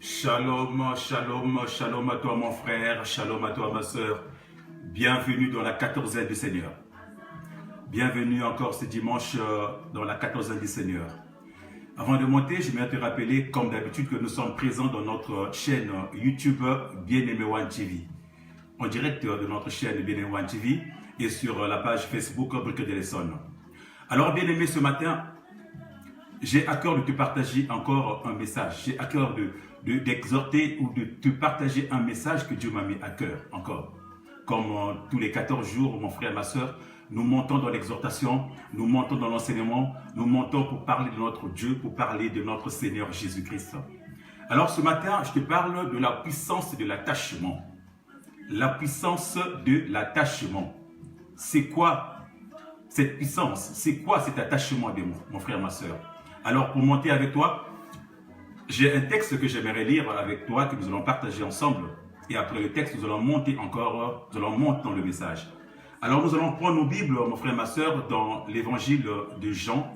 Shalom, shalom, shalom à toi mon frère, shalom à toi ma soeur. Bienvenue dans la quatorzaine du Seigneur. Bienvenue encore ce dimanche dans la quatorzaine du Seigneur. Avant de monter, je viens te rappeler comme d'habitude que nous sommes présents dans notre chaîne YouTube Bien-Aimé One TV. En direct de notre chaîne Bien-Aimé One TV et sur la page Facebook Brique de l'Essonne. Alors bien-aimé, ce matin, j'ai à cœur de te partager encore un message. J'ai à cœur d'exhorter ou de te partager un message que Dieu m'a mis à cœur encore. Comme tous les 14 jours, mon frère, ma soeur, nous montons dans l'exhortation, nous montons dans l'enseignement, nous montons pour parler de notre Dieu, pour parler de notre Seigneur Jésus-Christ. Alors ce matin, je te parle de la puissance de l'attachement. La puissance de l'attachement. C'est quoi cette puissance? C'est quoi cet attachement de mon frère, ma soeur? Alors pour monter avec toi, j'ai un texte que j'aimerais lire avec toi, que nous allons partager ensemble. Et après le texte, nous allons monter encore, nous allons monter dans le message. Alors nous allons prendre nos Bibles, mon frère, ma soeur, dans l'évangile de Jean,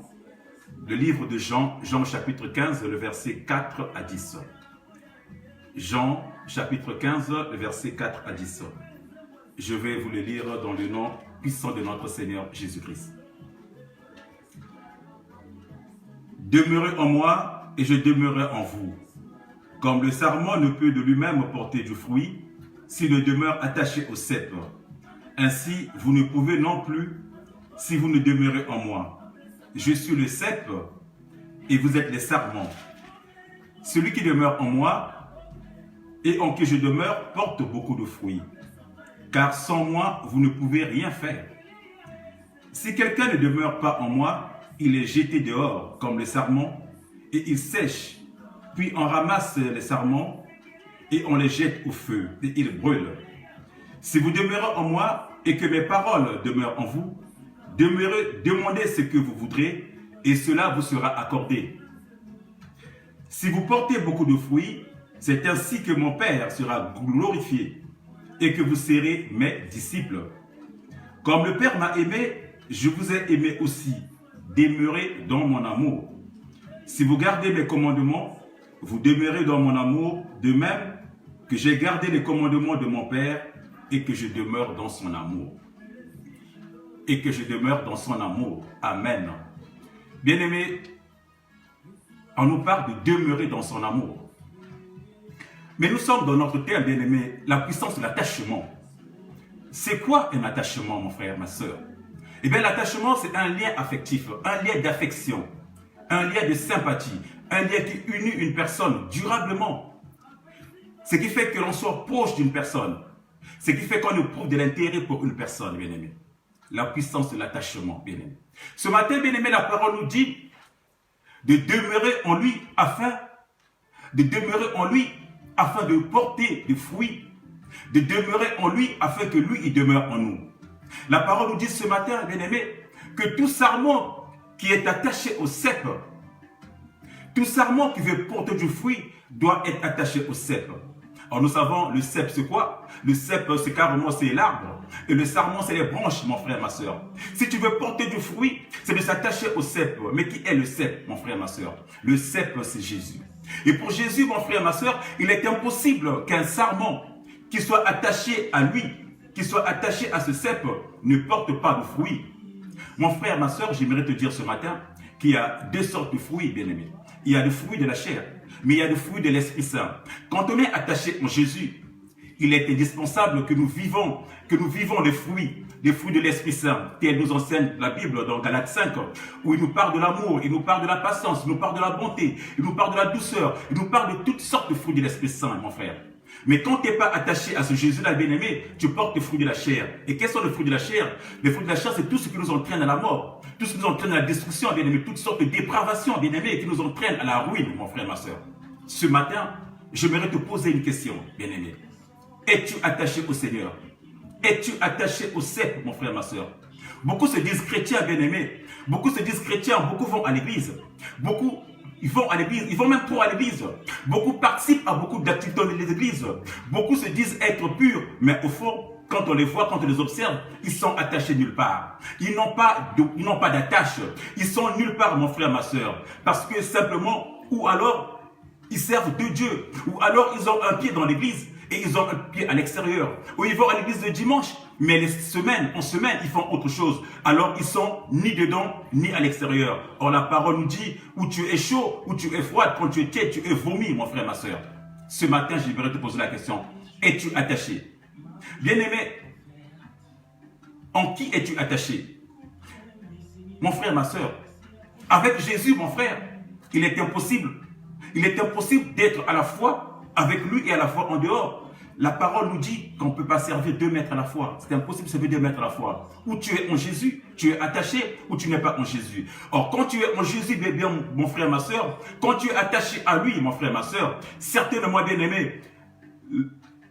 le livre de Jean, Jean chapitre 15, le verset 4 à 10. Jean chapitre 15, le verset 4 à 10. Je vais vous le lire dans le nom puissant de notre Seigneur Jésus-Christ. Demeurez en moi et je demeurerai en vous. Comme le sarment ne peut de lui-même porter du fruit s'il ne demeure attaché au cep. Ainsi, vous ne pouvez non plus si vous ne demeurez en moi. Je suis le cep et vous êtes les sarments. Celui qui demeure en moi et en qui je demeure porte beaucoup de fruits. Car sans moi, vous ne pouvez rien faire. Si quelqu'un ne demeure pas en moi, il est jeté dehors comme le sarment et il sèche. Puis on ramasse les sarments et on les jette au feu et ils brûlent. Si vous demeurez en moi et que mes paroles demeurent en vous, demandez ce que vous voudrez et cela vous sera accordé. Si vous portez beaucoup de fruits, c'est ainsi que mon Père sera glorifié et que vous serez mes disciples. Comme le Père m'a aimé, je vous ai aimé aussi. Demeurez dans mon amour. Si vous gardez mes commandements, vous demeurez dans mon amour, de même que j'ai gardé les commandements de mon Père et que je demeure dans son amour. Et que je demeure dans son amour. Amen. Bien-aimés, on nous parle de demeurer dans son amour. Mais nous sommes dans notre thème, bien-aimés, la puissance de l'attachement. C'est quoi un attachement, mon frère, ma soeur? Eh bien, l'attachement, c'est un lien affectif, un lien d'affection, un lien de sympathie, un lien qui unit une personne durablement. Ce qui fait que l'on soit proche d'une personne. Ce qui fait qu'on éprouve de l'intérêt pour une personne, bien-aimé. La puissance de l'attachement, bien-aimé. Ce matin, bien-aimé, la parole nous dit de demeurer en lui afin de porter des fruits, de demeurer en lui afin que lui, il demeure en nous. La parole nous dit ce matin, bien-aimé, que tout sarment qui est attaché au cep, tout sarment qui veut porter du fruit doit être attaché au cep. Alors nous savons, le cep c'est quoi? Le cep c'est carrément c'est l'arbre. Et le sarment c'est les branches, mon frère, ma soeur. Si tu veux porter du fruit, c'est de s'attacher au cep. Mais qui est le cep, mon frère, ma soeur? Le cep c'est Jésus. Et pour Jésus, mon frère, ma soeur, il est impossible qu'un sarment qui soit attaché à lui, qui soit attaché à ce cep, ne porte pas de fruits. Mon frère, ma soeur, j'aimerais te dire ce matin qu'il y a deux sortes de fruits, bien-aimés. Il y a le fruit de la chair, mais il y a le fruit de l'Esprit Saint. Quand on est attaché en Jésus, il est indispensable que nous vivons les fruits de l'Esprit Saint, tel nous enseigne la Bible dans Galates 5, où il nous parle de l'amour, il nous parle de la patience, il nous parle de la bonté, il nous parle de la douceur, il nous parle de toutes sortes de fruits de l'Esprit Saint, mon frère. Mais quand tu n'es pas attaché à ce Jésus-là, bien-aimé, tu portes les fruits de la chair. Et quels sont les fruits de la chair? Les fruits de la chair, c'est tout ce qui nous entraîne à la mort, tout ce qui nous entraîne à la destruction, bien-aimé, toutes sortes de dépravations, bien-aimé, qui nous entraînent à la ruine, mon frère, ma soeur. Ce matin, j'aimerais te poser une question, bien-aimé. Es-tu attaché au Seigneur? Es-tu attaché au cep, mon frère, ma soeur? Beaucoup se disent chrétiens, bien-aimés. Beaucoup se disent chrétiens, beaucoup vont à l'église. Beaucoup ils vont à l'église, ils vont même trop à l'église. Beaucoup participent à beaucoup d'activités dans l'église. Beaucoup se disent être purs, mais au fond, quand on les voit, quand on les observe, ils sont attachés nulle part. Ils n'ont pas d'attache. Ils sont nulle part, mon frère, ma soeur. Parce que simplement, ou alors, Ils servent deux dieux. Ou alors ils ont un pied dans l'église et ils ont un pied à l'extérieur. Ou ils vont à l'église le dimanche, mais en semaine, ils font autre chose. Alors ils sont ni dedans, ni à l'extérieur. Or la parole nous dit, où tu es chaud, où tu es froid, quand tu es tiède, tu es vomi, mon frère, ma soeur. Ce matin, j'aimerais te poser la question, es-tu attaché? Bien-aimé, en qui es-tu attaché? Mon frère, ma soeur, avec Jésus, mon frère, il est impossible. Il est impossible d'être à la fois avec lui et à la fois en dehors. La parole nous dit qu'on ne peut pas servir 2 maîtres à la fois. C'est impossible de servir 2 maîtres à la fois. Ou tu es en Jésus, tu es attaché, ou tu n'es pas en Jésus. Or, quand tu es en Jésus, bien, mon frère, ma soeur, quand tu es attaché à lui, mon frère, ma soeur, certainement, bien-aimé,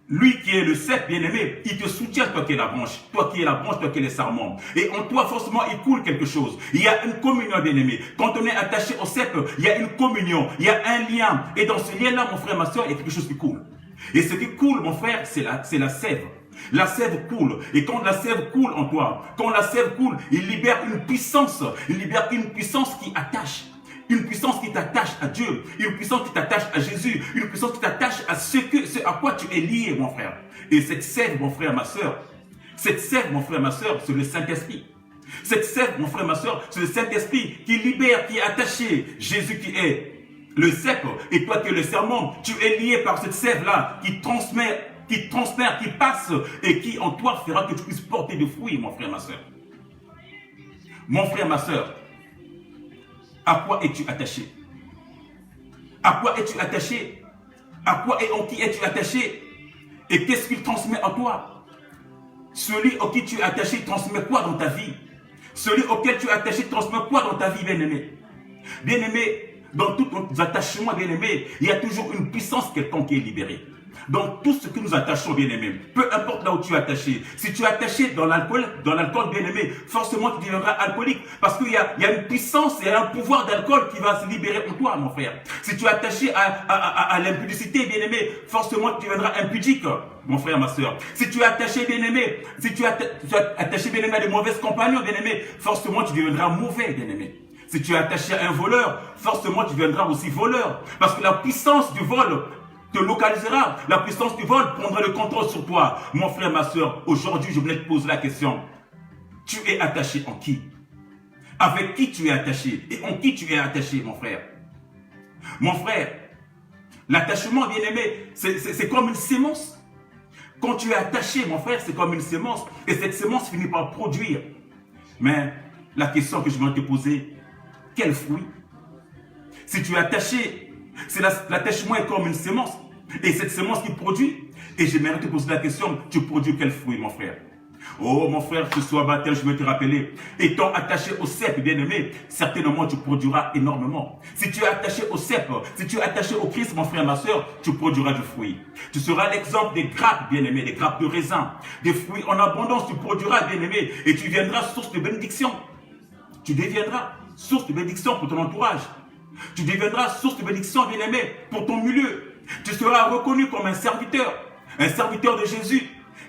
lui qui est le cep, bien-aimé, il te soutient, toi qui es la branche, toi qui es la branche, toi qui es le sarment. Et en toi, forcément, il coule quelque chose. Il y a une communion, bien-aimé. Quand on est attaché au cep, il y a une communion, il y a un lien. Et dans ce lien-là, mon frère, ma soeur, il y a quelque chose qui coule. Et ce qui coule, mon frère, c'est la sève. La sève coule. Et quand la sève coule en toi, quand la sève coule, il libère une puissance. Il libère une puissance qui attache. Une puissance qui t'attache à Dieu, une puissance qui t'attache à Jésus, une puissance qui t'attache à ce à quoi tu es lié, mon frère. Et cette sève, mon frère, ma soeur, cette sève, mon frère, ma soeur, c'est le Saint-Esprit. Cette sève, mon frère, ma soeur, c'est le Saint-Esprit qui libère, qui est attaché. Jésus qui est le cep, et toi qui es le serment, tu es lié par cette sève-là qui transmet, qui passe, et qui en toi fera que tu puisses porter des fruits, mon frère, ma soeur. Mon frère, ma soeur, à quoi es-tu attaché? À quoi es-tu attaché? À quoi et en qui es-tu attaché? Et qu'est-ce qu'il transmet en toi? Celui auquel tu es attaché transmet quoi dans ta vie? Celui auquel tu es attaché transmet quoi dans ta vie, bien-aimé? Bien-aimé, dans tous nos attachements, bien-aimé, il y a toujours une puissance quelconque qui est libérée. Dans tout ce que nous attachons, bien-aimé, peu importe là où tu es attaché, si tu es attaché dans l'alcool, bien-aimé, forcément tu deviendras alcoolique, parce qu'il y a une puissance, il y a un pouvoir d'alcool qui va se libérer en toi, mon frère. Si tu es attaché à l'impudicité, bien-aimé, forcément tu deviendras impudique, mon frère, ma soeur. Si tu es attaché, bien-aimé, bien-aimé, à des mauvaises compagnons, bien-aimé, forcément tu deviendras mauvais, bien-aimé. Si tu es attaché à un voleur, forcément tu deviendras aussi voleur, parce que la puissance du vol te localisera. La puissance du vol prendra le contrôle sur toi. Mon frère, ma soeur, aujourd'hui, je voulais te poser la question. Tu es attaché en qui? Avec qui tu es attaché? Et en qui tu es attaché, mon frère? Mon frère, l'attachement, bien-aimé, c'est comme une sémence. Quand tu es attaché, mon frère, c'est comme une sémence. Et cette sémence finit par produire. Mais la question que je voulais te poser, quel fruit? Si tu es attaché, l'attachement est comme une sémence. Et cette sémence qui produit. Et j'aimerais te poser la question, tu produis quel fruit, mon frère? Oh, mon frère, ce soir matin, je veux te rappeler, étant attaché au cep, bien-aimé, certainement tu produiras énormément. Si tu es attaché au cep, si tu es attaché au Christ, mon frère, ma soeur, tu produiras du fruit. Tu seras l'exemple des grappes, bien-aimé, des grappes de raisin, des fruits en abondance, tu produiras, bien-aimé, et tu deviendras source de bénédiction. Tu deviendras source de bénédiction pour ton entourage. Tu deviendras source de bénédiction, bien-aimé, pour ton milieu. Tu seras reconnu comme un serviteur de Jésus.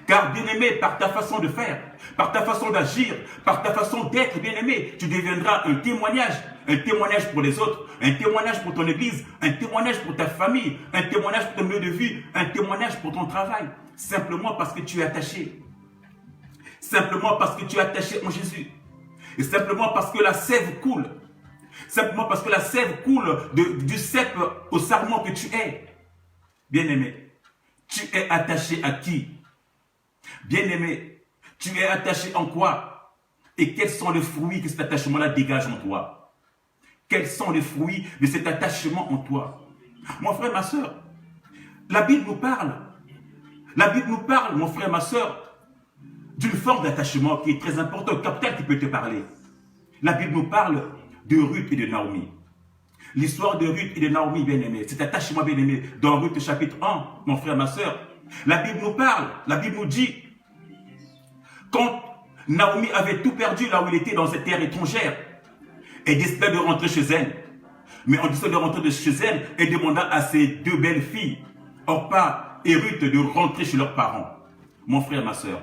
Car, bien-aimé, par ta façon de faire, par ta façon d'agir, par ta façon d'être, bien-aimé, tu deviendras un témoignage pour les autres, un témoignage pour ton église, un témoignage pour ta famille, un témoignage pour ton milieu de vie, un témoignage pour ton travail. Simplement parce que tu es attaché. Simplement parce que tu es attaché en Jésus. Et simplement parce que la sève coule. Simplement parce que la sève coule du cep au sarment que tu es. Bien-aimé, tu es attaché à qui? Bien-aimé, tu es attaché en quoi? Et quels sont les fruits que cet attachement-là dégage en toi? Quels sont les fruits de cet attachement en toi? Mon frère, ma soeur, la Bible nous parle. La Bible nous parle, mon frère, ma soeur, d'une forme d'attachement qui est très important, capital qui peut te parler. La Bible nous parle de Ruth et de Naomi. L'histoire de Ruth et de Naomi, bien-aimé, cet attachement, bien-aimé, dans Ruth chapitre 1, mon frère, ma soeur, la Bible nous parle, la Bible nous dit, quand Naomi avait tout perdu là où il était dans cette terre étrangère, elle décida de rentrer chez elle. Mais en décidant de rentrer chez elle, elle demanda à ses 2 belles filles, Orpa et Ruth, de rentrer chez leurs parents. Mon frère, ma soeur,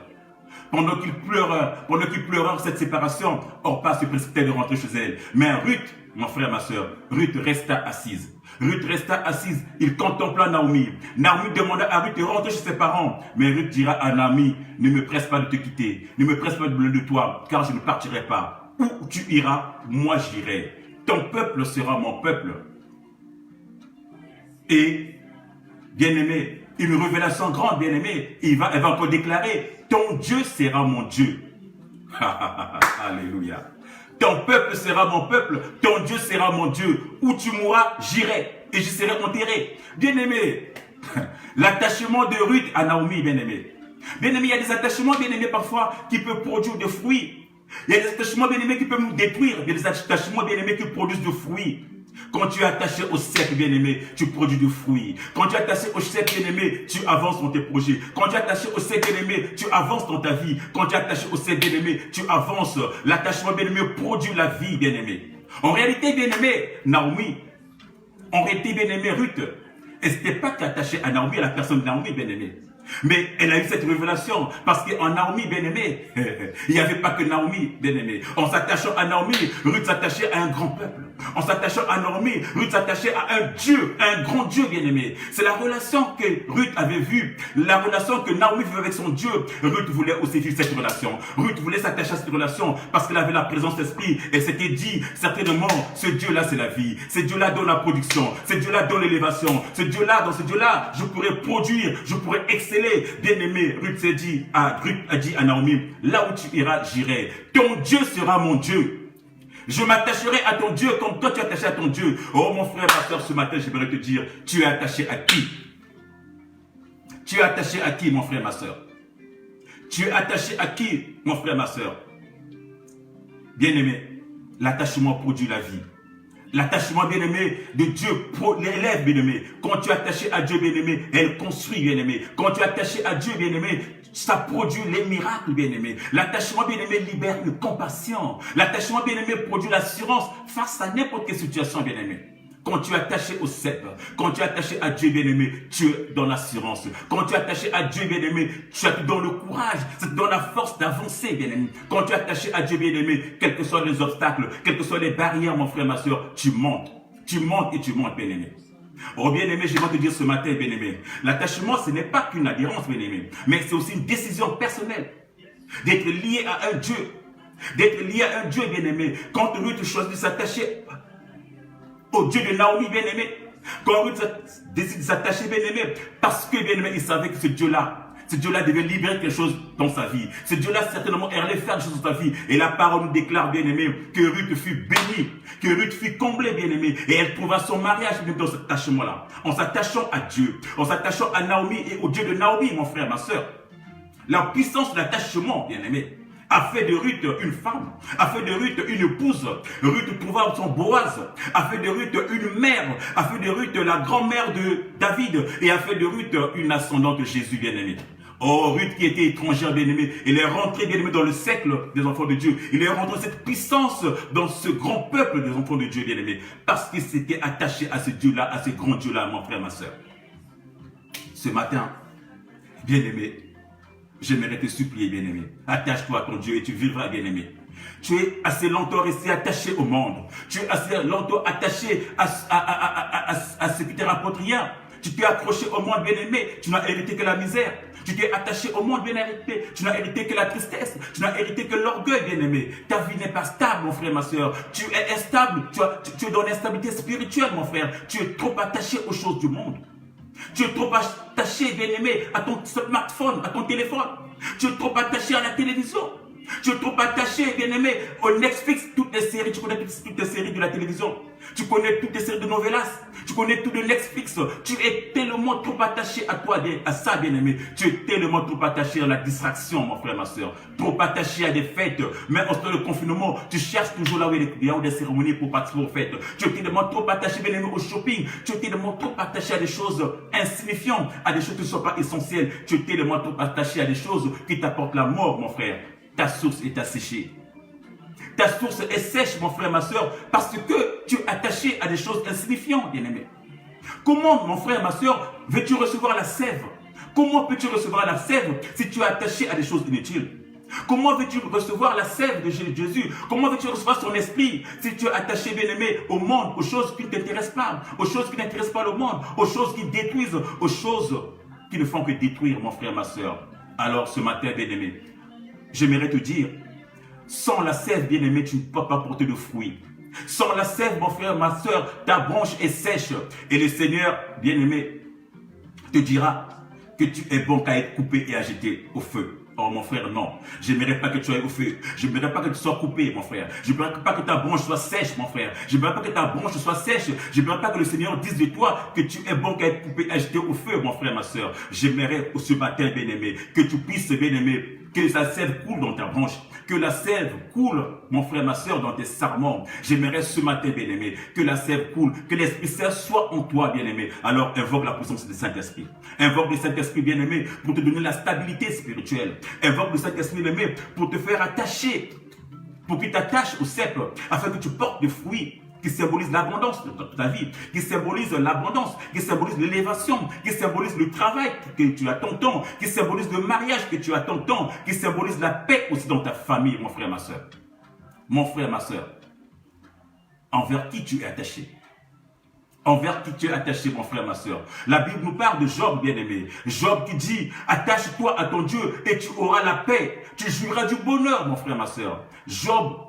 pendant qu'ils pleurèrent cette séparation, Orpa se précipitait de rentrer chez elle. Mais Ruth, mon frère, ma soeur, Ruth resta assise. Ruth resta assise, il contempla Naomi. Naomi demanda à Ruth de rentrer chez ses parents. Mais Ruth dira à Naomi, ne me presse pas de te quitter, ne me presse pas de toi, car je ne partirai pas. Où tu iras, moi j'irai. Ton peuple sera mon peuple. Et, bien-aimé, une révélation grande, bien-aimé, elle va encore déclarer, ton Dieu sera mon Dieu. Alléluia. Ton peuple sera mon peuple, ton Dieu sera mon Dieu. Où tu mourras, j'irai et je serai enterré. Bien-aimé, l'attachement de Ruth à Naomi, bien-aimé. Bien-aimé, il y a des attachements, bien-aimé, parfois, qui peuvent produire des fruits. Il y a des attachements, bien-aimés, qui peuvent nous détruire. Il y a des attachements, bien-aimés, qui produisent des fruits. Quand tu es attaché au sec, bien-aimé, tu produis du fruit. Quand tu es attaché au sec, bien-aimé, tu avances dans tes projets. Quand tu es attaché au sec, bien-aimé, tu avances dans ta vie. Quand tu es attaché au sec, bien-aimé, tu avances. L'attachement, bien-aimé, produit la vie, bien-aimé. En réalité, bien-aimé, Naomi, en réalité, bien-aimé, Ruth, elle n'était pas qu'attachée à Naomi, à la personne de Naomi, bien-aimé. Mais elle a eu cette révélation parce qu'en Naomi, bien-aimé, il n'y avait pas que Naomi, bien-aimé. En s'attachant à Naomi, Ruth s'attachait à un grand peuple. En s'attachant à Naomi, Ruth s'attachait à un Dieu, un grand Dieu, bien-aimé. C'est la relation que Ruth avait vue, la relation que Naomi vivait avec son Dieu. Ruth voulait aussi vivre cette relation. Ruth voulait s'attacher à cette relation parce qu'elle avait la présence d'esprit. Et s'était dit, certainement, ce Dieu-là, c'est la vie. Ce Dieu-là donne la production. Ce Dieu-là donne l'élévation. Ce Dieu-là, dans ce Dieu-là, je pourrais produire, je pourrais exceller. Bien-aimé, Ruth a dit à Naomi, là où tu iras, j'irai. Ton Dieu sera mon Dieu. Je m'attacherai à ton Dieu comme toi tu es attaché à ton Dieu. Oh mon frère, ma soeur, ce matin, j'aimerais te dire, tu es attaché à qui? Tu es attaché à qui, mon frère, ma soeur? Tu es attaché à qui, mon frère, ma soeur? Bien-aimé, l'attachement produit la vie. L'attachement, bien-aimé, de Dieu l'élève, bien-aimé. Quand tu es attaché à Dieu, bien-aimé, elle construit, bien-aimé. Quand tu es attaché à Dieu, bien-aimé, ça produit les miracles, bien-aimé. L'attachement, bien-aimé, libère une compassion. L'attachement, bien-aimé, produit l'assurance face à n'importe quelle situation, bien-aimé. Quand tu es attaché au cep, quand tu es attaché à Dieu, bien-aimé, tu es dans l'assurance. Quand tu es attaché à Dieu, bien-aimé, tu es dans le courage, ça te donne la force d'avancer, bien-aimé. Quand tu es attaché à Dieu, bien-aimé, quels que soient les obstacles, quelles que soient les barrières, mon frère, ma soeur, tu montes. Tu montes et tu montes, bien-aimé. Oh, bien-aimé, je vais te dire ce matin, bien-aimé, l'attachement, ce n'est pas qu'une adhérence, bien-aimé, mais c'est aussi une décision personnelle d'être lié à un Dieu. D'être lié à un Dieu, bien-aimé. Quand Ruth choisit de s'attacher au Dieu de Naomi, bien-aimé, quand Ruth décide de s'attacher, bien-aimé, parce que, bien-aimé, il savait que ce Dieu-là devait libérer quelque chose dans sa vie. Ce Dieu-là, certainement, allait faire des choses dans sa vie. Et la parole nous déclare, bien-aimé, que Ruth fut bénie, que Ruth fut comblée, bien-aimé. Et elle trouva son mariage dans cet attachement-là. En s'attachant à Dieu, en s'attachant à Naomi et au Dieu de Naomi, mon frère, ma soeur. La puissance de l'attachement, bien-aimé, a fait de Ruth une femme, a fait de Ruth une épouse. Ruth trouva son Boaz, a fait de Ruth une mère, a fait de Ruth la grand-mère de David et a fait de Ruth une ascendante de Jésus, bien-aimé. Oh, Ruth qui était étrangère, bien-aimé, il est rentré, bien-aimé, dans le siècle des enfants de Dieu. Il est rentré dans cette puissance, dans ce grand peuple des enfants de Dieu, bien-aimé, parce qu'il s'était attaché à ce Dieu-là, à ce grand Dieu-là, mon frère, ma soeur. Ce matin, bien-aimé, j'aimerais te supplier, bien-aimé. Attache-toi à ton Dieu et tu vivras, bien-aimé. Tu es assez longtemps resté attaché au monde. Tu es assez longtemps attaché à ce qui te rapporte rien. Tu t'es accroché au monde, bien-aimé. Tu n'as hérité que la misère. Tu t'es attaché au monde, bien-aimé. Tu n'as hérité que la tristesse. Tu n'as hérité que l'orgueil, bien-aimé. Ta vie n'est pas stable, mon frère, ma soeur. Tu es instable. Tu es dans l'instabilité spirituelle, mon frère. Tu es trop attaché aux choses du monde. Tu es trop attaché, bien-aimé, à ton smartphone, à ton téléphone. Tu es trop attaché à la télévision. Tu es trop attaché, bien-aimé, au Netflix, toutes les séries. Tu connais toutes les séries de la télévision. Tu connais toutes les séries de novelas. Tu connais tout de Netflix. Tu es tellement trop attaché à toi, à ça, bien-aimé. Tu es tellement trop attaché à la distraction, mon frère, ma soeur. Trop attaché à des fêtes. Mais en ce temps de confinement, tu cherches toujours là où il y a des cérémonies pour participer aux fêtes. Tu es tellement trop attaché, bien-aimé, au shopping. Tu es tellement trop attaché à des choses insignifiantes, à des choses qui ne sont pas essentielles. Tu es tellement trop attaché à des choses qui t'apportent la mort, mon frère. Ta source est asséchée. Ta source est sèche, mon frère, ma soeur, parce que tu es attaché à des choses insignifiantes, bien-aimé. Comment, mon frère, ma soeur, veux-tu recevoir la sève? Comment peux-tu recevoir la sève si tu es attaché à des choses inutiles? Comment veux-tu recevoir la sève de Jésus? Comment veux-tu recevoir son esprit si tu es attaché, bien-aimé, au monde, aux choses qui ne t'intéressent pas, aux choses qui n'intéressent pas le monde, aux choses qui détruisent, aux choses qui ne font que détruire, mon frère, ma soeur? Alors ce matin, bien-aimé, j'aimerais te dire, sans la sève, bien-aimé, tu ne peux pas porter de fruits. Sans la sève, mon frère, ma soeur, ta branche est sèche. Et le Seigneur, bien-aimé, te dira que tu es bon qu'à être coupé et à jeter au feu. Oh mon frère, non. Je n'aimerais pas que tu ailles au feu. Je n'aimerais pas que tu sois coupé, mon frère. Je n'aimerais pas que ta branche soit sèche, mon frère. Je n'aimerais pas que ta branche soit sèche. Je n'aimerais pas que le Seigneur dise de toi que tu es bon qu'à être coupé et à jeter au feu, mon frère, ma soeur. J'aimerais ce matin, bien-aimé, que tu puisses, bien-aimé, que la sève coule dans ta branche. Que la sève coule, mon frère, ma soeur, dans tes sarments. J'aimerais ce matin, bien-aimé, que la sève coule, que l'Esprit Saint soit en toi, bien-aimé. Alors invoque la puissance du Saint-Esprit. Invoque le Saint-Esprit, bien-aimé, pour te donner la stabilité spirituelle. Invoque le Saint-Esprit, bien-aimé, pour te faire attacher, pour qu'il t'attache au cep, afin que tu portes des fruits qui symbolisent l'abondance de ta vie, qui symbolisent l'abondance, qui symbolisent l'élévation, qui symbolisent le travail que tu attends tant, qui symbolisent le mariage que tu attends tant, qui symbolisent la paix aussi dans ta famille, mon frère, ma soeur. Mon frère, ma soeur, envers qui tu es attaché? Envers qui tu es attaché, mon frère, ma soeur? La Bible nous parle de Job, bien-aimé. Job qui dit, attache-toi à ton Dieu et tu auras la paix. Tu jouiras du bonheur, mon frère, ma soeur. Job,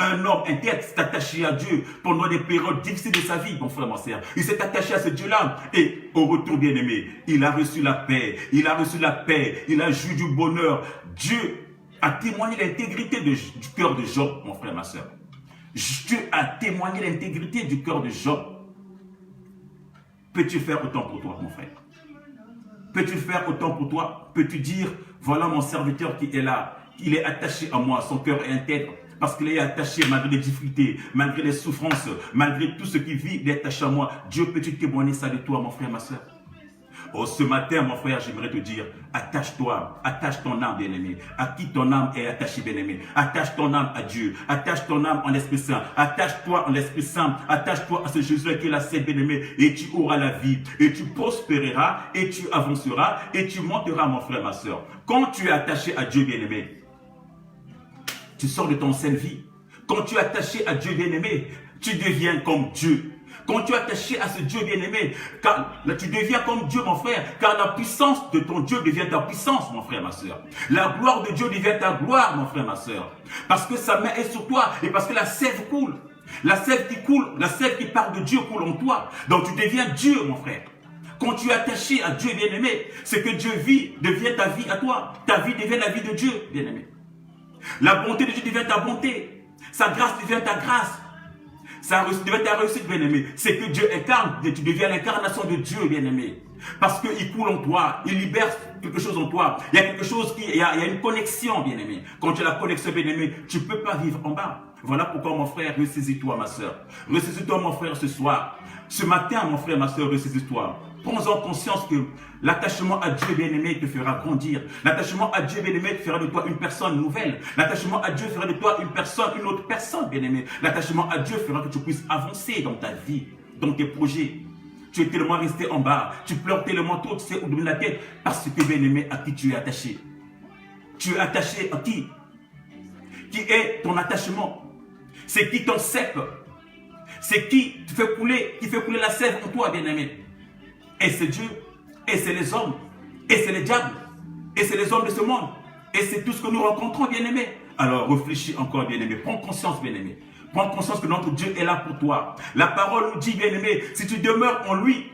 un homme intègre, s'est attaché à Dieu pendant des périodes difficiles de sa vie, mon frère, ma soeur. Il s'est attaché à ce Dieu-là. Et au retour, bien-aimé, il a reçu la paix. Il a reçu la paix. Il a joui du bonheur. Dieu a témoigné l'intégrité du cœur de Job, mon frère, ma soeur. Dieu a témoigné l'intégrité du cœur de Job. Peux-tu faire autant pour toi, mon frère? Peux-tu faire autant pour toi? Peux-tu dire, voilà mon serviteur qui est là, il est attaché à moi, son cœur est intègre, parce qu'il est attaché malgré les difficultés, malgré les souffrances, malgré tout ce qu'il vit, il est attaché à moi. Dieu, peux-tu témoigner ça de toi, mon frère, ma soeur? Oh, ce matin, mon frère, j'aimerais te dire, attache-toi, attache ton âme, bien-aimé. À qui ton âme est attachée, bien-aimé? Attache ton âme à Dieu, attache ton âme en l'Esprit Saint, attache-toi en l'Esprit Saint, attache-toi à ce Jésus qui est la scène, bien-aimé, et tu auras la vie, et tu prospéreras, et tu avanceras, et tu monteras, mon frère, ma soeur. Quand tu es attaché à Dieu, bien-aimé, tu sors de ton ancienne vie. Quand tu es attaché à Dieu, bien-aimé, tu deviens comme Dieu. Quand tu es attaché à ce Dieu bien-aimé, tu deviens comme Dieu, mon frère, car la puissance de ton Dieu devient ta puissance, mon frère, ma soeur. La gloire de Dieu devient ta gloire, mon frère, ma soeur. Parce que sa main est sur toi et parce que la sève coule. La sève qui coule, la sève qui part de Dieu coule en toi. Donc tu deviens Dieu, mon frère. Quand tu es attaché à Dieu bien-aimé, c'est que Dieu vit, devient ta vie à toi. Ta vie devient la vie de Dieu, bien-aimé. La bonté de Dieu devient ta bonté. Sa grâce devient ta grâce. Ça devient ta réussite, bien-aimé. C'est que Dieu incarne, et tu deviens l'incarnation de Dieu, bien-aimé. Parce qu'il coule en toi, il libère quelque chose en toi. Il y a quelque chose il y a une connexion, bien-aimé. Quand tu as la connexion, bien-aimé, tu ne peux pas vivre en bas. Voilà pourquoi, mon frère, ressaisis-toi, ma soeur. Ressaisis-toi, mon frère, ce soir. Ce matin, mon frère, ma soeur, ressaisis-toi. Prends-en conscience que l'attachement à Dieu, bien-aimé, te fera grandir. L'attachement à Dieu, bien-aimé, te fera de toi une personne nouvelle. L'attachement à Dieu fera de toi une autre personne, bien-aimé. L'attachement à Dieu fera que tu puisses avancer dans ta vie, dans tes projets. Tu es tellement resté en bas. Tu pleures tellement tôt, tu sais où donner la tête. Parce que, bien-aimé, à qui tu es attaché? Tu es attaché à qui? Qui est ton attachement? C'est qui ton cep? C'est qui fait couler la sève en toi, bien-aimé? Et c'est Dieu, et c'est les hommes, et c'est les diables, et c'est les hommes de ce monde, et c'est tout ce que nous rencontrons, bien-aimé. Alors réfléchis encore, bien-aimé, prends conscience, bien-aimé. Prends conscience que notre Dieu est là pour toi. La parole nous dit, bien-aimé, si tu demeures en lui,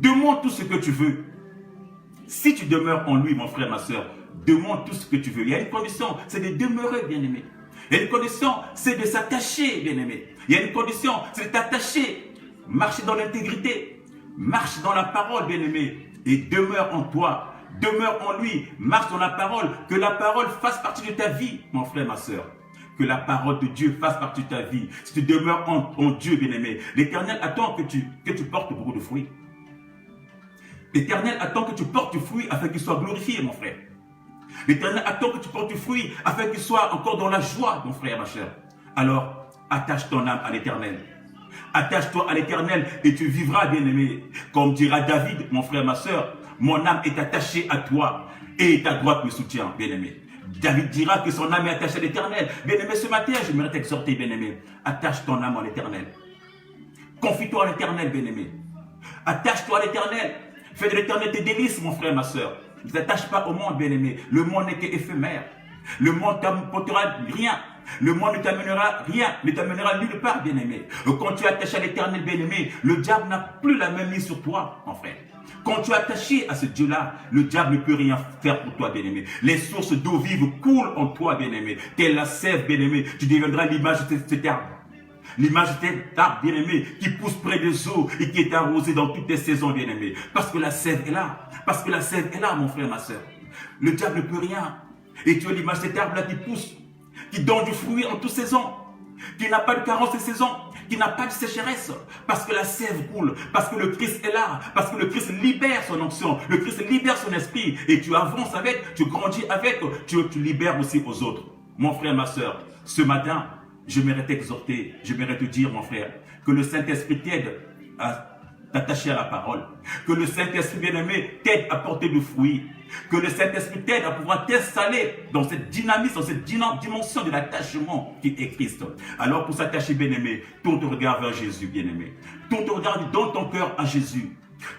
demande tout ce que tu veux. Si tu demeures en lui, mon frère, ma soeur, demande tout ce que tu veux. Il y a une condition, c'est de demeurer, bien-aimé. Il y a une condition, c'est de s'attacher, bien-aimé. Il y a une condition, c'est de t'attacher, marcher dans l'intégrité. Marche dans la parole, bien-aimé, et demeure en toi, demeure en lui, marche dans la parole, que la parole fasse partie de ta vie, mon frère, ma soeur. Que la parole de Dieu fasse partie de ta vie. Si tu demeures en Dieu, bien-aimé, l'Éternel attend que tu portes beaucoup de fruits. L'Éternel attend que tu portes du fruit afin qu'il soit glorifié, mon frère. L'Éternel attend que tu portes du fruit afin qu'il soit encore dans la joie, mon frère, ma chère. Alors, attache ton âme à l'Éternel. Attache-toi à l'Éternel et tu vivras, bien-aimé. Comme dira David, mon frère, ma soeur, mon âme est attachée à toi et ta droite me soutient, bien-aimé. David dira que son âme est attachée à l'Éternel. Bien-aimé, ce matin, j'aimerais t'exhorter, bien-aimé. Attache ton âme à l'Éternel. Confie-toi à l'Éternel, bien-aimé. Attache-toi à l'Éternel. Fais de l'Éternel tes délices, mon frère, ma soeur. Ne t'attache pas au monde, bien-aimé. Le monde n'est qu'éphémère. Le monde ne t'apportera rien. Le monde ne t'amènera rien, ne t'amènera nulle part, bien-aimé. Quand tu es attaché à l'Éternel, bien-aimé, le diable n'a plus la même mise sur toi, mon frère. Quand tu es attaché à ce Dieu-là, le diable ne peut rien faire pour toi, bien-aimé. Les sources d'eau vive coulent en toi, bien-aimé. Telle la sève, bien-aimé. Tu deviendras l'image de cet arbre. L'image de cet arbre, bien-aimé, qui pousse près des eaux et qui est arrosé dans toutes les saisons, bien-aimé. Parce que la sève est là. Parce que la sève est là, mon frère, ma soeur. Le diable ne peut rien. Et tu es l'image de cet arbre-là qui pousse, qui donne du fruit en toutes saisons, qui n'a pas de carence de saison, qui n'a pas de sécheresse, parce que la sève coule, parce que le Christ est là, parce que le Christ libère son onction, le Christ libère son esprit, et tu avances avec, tu grandis avec, tu libères aussi aux autres. Mon frère, ma soeur, ce matin, je m'aimerais t'exhorter, je m'aimerais te dire, mon frère, que le Saint-Esprit t'aide à t'attacher à la parole, que le Saint-Esprit bien-aimé t'aide à porter du fruit, que le Saint-Esprit t'aide à pouvoir t'installer dans cette dynamique, dans cette dimension de l'attachement qui est Christ. Alors pour s'attacher, bien-aimé, tourne ton regard vers Jésus, bien-aimé. Tourne ton regard dans ton cœur à Jésus,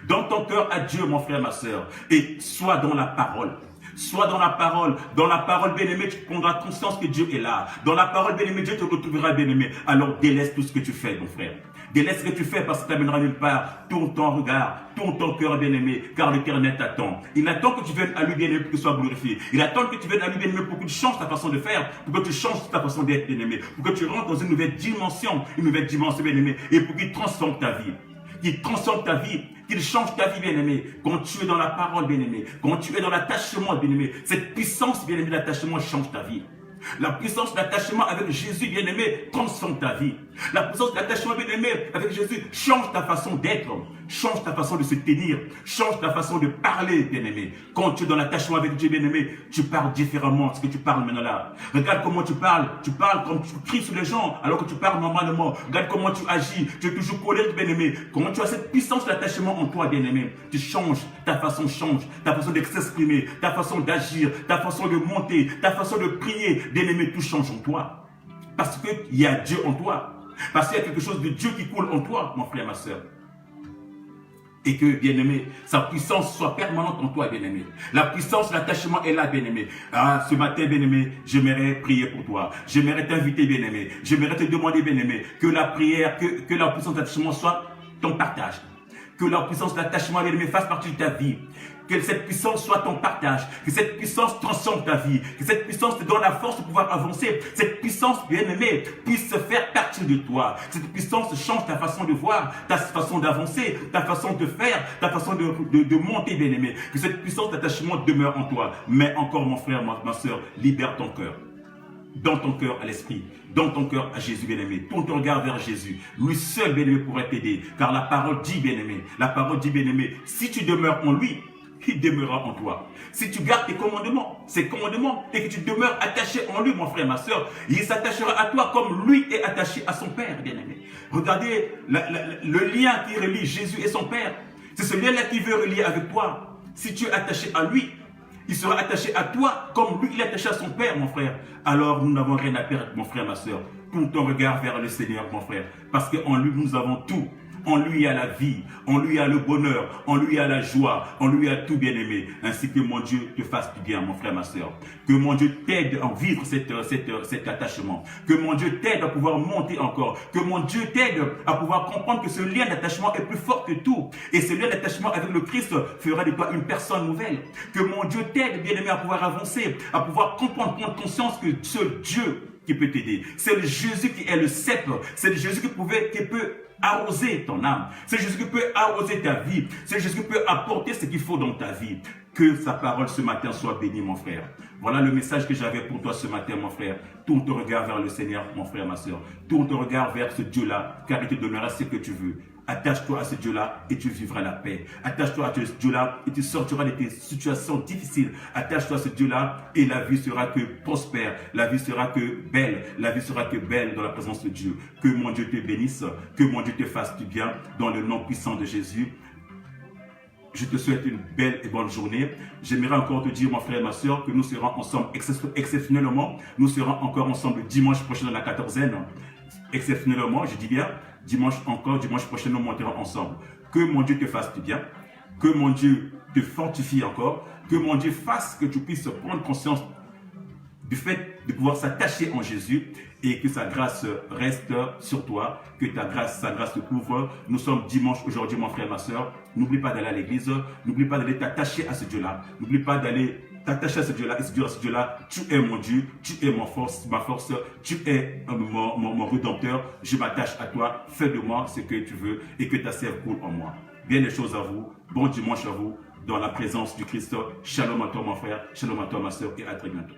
dans ton cœur à Dieu, mon frère, ma soeur, et sois dans la parole. Sois dans la parole, bien-aimé, tu prendras conscience que Dieu est là. Dans la parole, bien-aimé, Dieu te retrouvera, bien-aimé. Alors délaisse tout ce que tu fais, mon frère. Délaisse ce que tu fais parce que tu n'amèneras nulle part. Tourne ton regard, tourne ton cœur, bien-aimé, car l'Éternel t'attend. Il attend que tu viennes à lui, bien-aimé, pour qu'il soit glorifié. Il attend que tu viennes à lui, bien-aimé, pour que tu changes ta façon de faire, pour que tu changes ta façon d'être, bien-aimé, pour que tu rentres dans une nouvelle dimension, bien-aimé, et pour qu'il transforme ta vie. Qu'il transforme ta vie, qu'il change ta vie, bien-aimé. Quand tu es dans la parole, bien-aimé, quand tu es dans l'attachement, bien-aimé, cette puissance, bien-aimé, d'attachement change ta vie. La puissance d'attachement avec Jésus, bien-aimé, transforme ta vie. La puissance d'attachement, bien-aimé, avec Jésus, change ta façon d'être, change ta façon de se tenir, change ta façon de parler, bien-aimé. Quand tu es dans l'attachement avec Dieu, bien-aimé, tu parles différemment de ce que tu parles maintenant là. Regarde comment tu parles comme tu cries sur les gens, alors que tu parles normalement. Regarde comment tu agis, tu es toujours colérique, bien-aimé. Comment tu as cette puissance d'attachement en toi, bien-aimé. Tu changes, ta façon de s'exprimer, ta façon d'agir, ta façon de monter, ta façon de prier, bien-aimé, tout change en toi. Parce qu'il y a Dieu en toi. Parce qu'il y a quelque chose de Dieu qui coule en toi, mon frère, ma soeur. Et que, bien-aimé, sa puissance soit permanente en toi, bien-aimé. La puissance, l'attachement est là, bien-aimé. Ah, ce matin, bien-aimé, j'aimerais prier pour toi. J'aimerais t'inviter, bien-aimé. J'aimerais te demander, bien-aimé, que la prière, que la puissance d'attachement soit ton partage. Que la puissance d'attachement, bien-aimé, fasse partie de ta vie. Que cette puissance soit ton partage, que cette puissance transforme ta vie, que cette puissance te donne la force de pouvoir avancer, cette puissance, bien-aimée, puisse se faire partie de toi. Cette puissance change ta façon de voir, ta façon d'avancer, ta façon de faire, ta façon de monter, bien-aimé. Que cette puissance d'attachement demeure en toi. Mais encore, mon frère, ma soeur, libère ton cœur. Dans ton cœur à l'esprit, dans ton cœur à Jésus, bien-aimé. Tourne ton regard vers Jésus. Lui seul, bien-aimé, pourrait t'aider. Car la parole dit, bien-aimé, si tu demeures en lui, il demeurera en toi. Si tu gardes ses commandements, et que tu demeures attaché en lui, mon frère, ma soeur, il s'attachera à toi comme lui est attaché à son Père, bien-aimé. Regardez le lien qui relie Jésus et son Père. C'est ce lien-là qui veut relier avec toi. Si tu es attaché à lui, il sera attaché à toi comme lui il est attaché à son Père, mon frère. Alors nous n'avons rien à perdre, mon frère, ma soeur. Tourne ton regard vers le Seigneur, mon frère. Parce qu'en lui, nous avons tout. En lui, il y a la vie, en lui, il y a le bonheur, en lui, il y a la joie, en lui, il y a tout, bien-aimé. Ainsi que mon Dieu te fasse du bien, mon frère, ma soeur. Que mon Dieu t'aide à vivre cet attachement. Que mon Dieu t'aide à pouvoir monter encore. Que mon Dieu t'aide à pouvoir comprendre que ce lien d'attachement est plus fort que tout. Et ce lien d'attachement avec le Christ fera de toi une personne nouvelle. Que mon Dieu t'aide, bien-aimé, à pouvoir avancer, à pouvoir comprendre, prendre conscience que seul Dieu qui peut t'aider. C'est le Jésus qui est le cèpe. C'est le Jésus qui peut arroser ton âme. C'est Jésus qui peut arroser ta vie. C'est Jésus qui peut apporter ce qu'il faut dans ta vie. Que sa parole ce matin soit bénie, mon frère. Voilà le message que j'avais pour toi ce matin, mon frère. Tourne ton regard vers le Seigneur, mon frère, ma soeur. Tourne ton regard vers ce Dieu-là, car il te donnera ce que tu veux. Attache-toi à ce Dieu-là et tu vivras la paix. Attache-toi à ce Dieu-là et tu sortiras de tes situations difficiles. Attache-toi à ce Dieu-là et la vie sera que prospère. La vie sera que belle. La vie sera que belle dans la présence de Dieu. Que mon Dieu te bénisse. Que mon Dieu te fasse du bien dans le nom puissant de Jésus. je te souhaite une belle et bonne journée. J'aimerais encore te dire, mon frère et ma soeur, que nous serons ensemble exceptionnellement. Nous serons encore ensemble dimanche prochain dans la quatorzaine. Exceptionnellement, je dis bien, dimanche prochain, nous monterons ensemble. Que mon Dieu te fasse du bien. Que mon Dieu te fortifie encore. Que mon Dieu fasse que tu puisses prendre conscience du fait de pouvoir s'attacher en Jésus et que sa grâce reste sur toi, que sa grâce te couvre. Nous sommes dimanche aujourd'hui, mon frère et ma soeur. N'oublie pas d'aller à l'église, n'oublie pas d'aller t'attacher à ce Dieu-là, n'oublie pas d'aller t'attacher à ce Dieu-là et se dire à ce Dieu-là, tu es mon Dieu, tu es ma force, tu es mon rédempteur, je m'attache à toi, fais de moi ce que tu veux et que ta sève coule en moi. Bien des choses à vous, bon dimanche à vous, dans la présence du Christ. Shalom à toi mon frère, shalom à toi ma soeur et à très bientôt.